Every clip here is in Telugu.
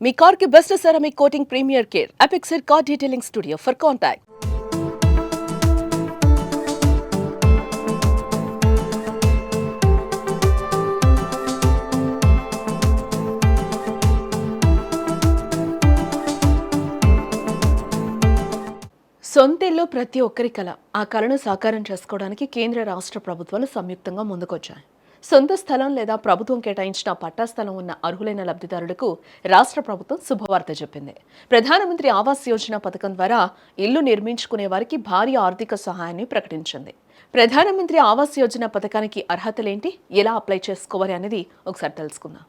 మీ కార్ కి best ceramic coating premier care Apexer car detailing studio for contact. సొంతిల్లు ప్రతి ఒక్కరి కల. ఆ కలను సాకారం చేసుకోవడానికి కేంద్ర రాష్ట్ర ప్రభుత్వాలు సంయుక్తంగా ముందుకొచ్చాయి. సొంత స్థలం లేదా ప్రభుత్వం కేటాయించిన పట్టా స్థలం ఉన్న అర్హులైన లబ్ధిదారులకు రాష్ట్ర ప్రభుత్వం శుభవార్త చెప్పింది. ప్రధానమంత్రి ఆవాస్ యోజన పథకం ద్వారా ఇల్లు నిర్మించుకునే వారికి భారీ ఆర్థిక సహాయాన్ని ప్రకటించింది. ప్రధానమంత్రి ఆవాస్ యోజన పథకానికి అర్హతలేంటి, ఎలా అప్లై చేసుకోవాలి అనేది ఒకసారి తెలుసుకుందాం.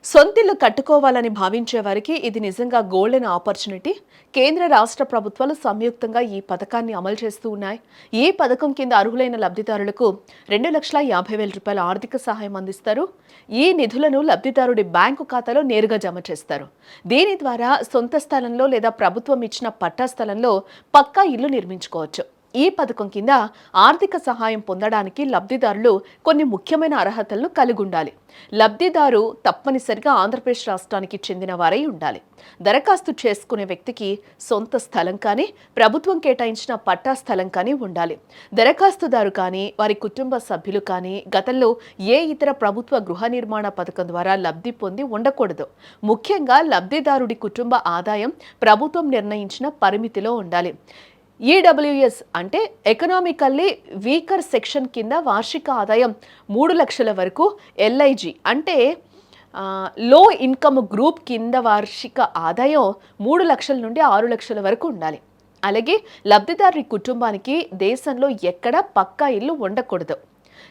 సొంతిల్లు కట్టుకోవాలని భావించే వారికి ఇది నిజంగా గోల్డెన్ ఆపర్చునిటీ. కేంద్ర రాష్ట్ర ప్రభుత్వాలు సంయుక్తంగా ఈ పథకాన్ని అమలు చేస్తూ ఉన్నాయి. ఈ పథకం కింద అర్హులైన లబ్ధిదారులకు 2,50,000 రూపాయల ఆర్థిక సహాయం అందిస్తారు. ఈ నిధులను లబ్ధిదారుడి బ్యాంకు ఖాతాలో నేరుగా జమ చేస్తారు. దీని ద్వారా సొంత స్థలంలో లేదా ప్రభుత్వం ఇచ్చిన పట్టా స్థలంలో పక్కా ఇల్లు నిర్మించుకోవచ్చు. ఈ పథకం కింద ఆర్థిక సహాయం పొందడానికి లబ్ధిదారులు కొన్ని ముఖ్యమైన అర్హతలను కలిగి ఉండాలి. లబ్ధిదారు తప్పనిసరిగా ఆంధ్రప్రదేశ్ రాష్ట్రానికి చెందిన వారై ఉండాలి. దరఖాస్తు చేసుకునే వ్యక్తికి సొంత స్థలం కానీ ప్రభుత్వం కేటాయించిన పట్టా స్థలం కానీ ఉండాలి. దరఖాస్తుదారు కానీ వారి కుటుంబ సభ్యులు కానీ గతంలో ఏ ఇతర ప్రభుత్వ గృహ నిర్మాణ పథకం ద్వారా లబ్ధి పొంది ఉండకూడదు. ముఖ్యంగా లబ్ధిదారుడి కుటుంబ ఆదాయం ప్రభుత్వం నిర్ణయించిన పరిమితిలో ఉండాలి. ఈడబ్ల్యూఎస్ అంటే ఎకనామికల్లీ వీకర్ సెక్షన్ కింద వార్షిక ఆదాయం 3 లక్షల వరకు, ఎల్ఐజి అంటే లో ఇన్కమ్ గ్రూప్ కింద వార్షిక ఆదాయం 3 లక్షల నుండి 6 లక్షల వరకు ఉండాలి. అలాగే లబ్ధిదారుడి కుటుంబానికి దేశంలో ఎక్కడ పక్కా ఇల్లు ఉండకూడదు.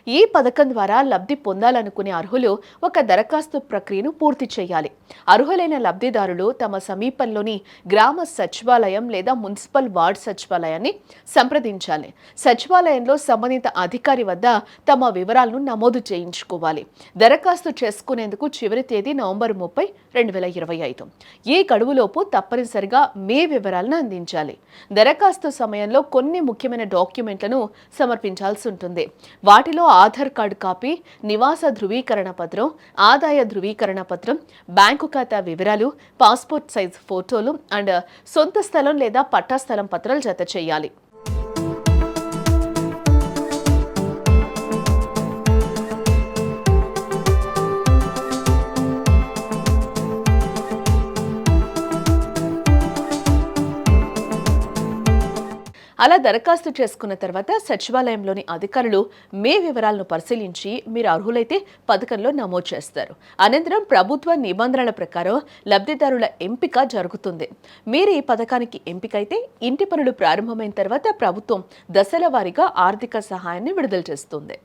ఈ పథకం ద్వారా లబ్ధి పొందాలనుకునే అర్హులు ఒక దరఖాస్తు ప్రక్రియను పూర్తి చేయాలి. అర్హులైన లబ్ధిదారులు తమ సమీపంలోని గ్రామ సచివాలయం లేదా మున్సిపల్ వార్డ్ సచివాలయాన్ని సంప్రదించాలి. సచివాలయంలో సంబంధిత అధికారి వద్ద తమ వివరాలను నమోదు చేయించుకోవాలి. దరఖాస్తు చేసుకునేందుకు చివరి తేదీ నవంబర్ 30, 2025. ఈ గడువులోపు తప్పనిసరిగా మీ వివరాలను అందించాలి. దరఖాస్తు సమయంలో కొన్ని ముఖ్యమైన డాక్యుమెంట్లను సమర్పించాల్సి ఉంటుంది. వాటిలో ఆధార్ కార్డు కాపీ, నివాస ధృవీకరణ పత్రం, ఆదాయ ధృవీకరణ పత్రం, బ్యాంకు ఖాతా వివరాలు, పాస్పోర్ట్ సైజ్ ఫోటోలు అండ్ సొంత స్థలం లేదా పట్టా స్థలం పత్రాలు జత చేయాలి. అలా దరఖాస్తు చేసుకున్న తర్వాత సచివాలయంలోని అధికారులు మీ వివరాలను పరిశీలించి మీరు అర్హులైతే పథకంలో నమోదు చేస్తారు. అనంతరం ప్రభుత్వ నిబంధనల ప్రకారం లబ్ధిదారుల ఎంపిక జరుగుతుంది. మీరు ఈ పథకానికి ఎంపికైతే ఇంటి పనులు ప్రారంభమైన తర్వాత ప్రభుత్వం దశల వారీగా ఆర్థిక సహాయాన్ని విడుదల చేస్తుంది.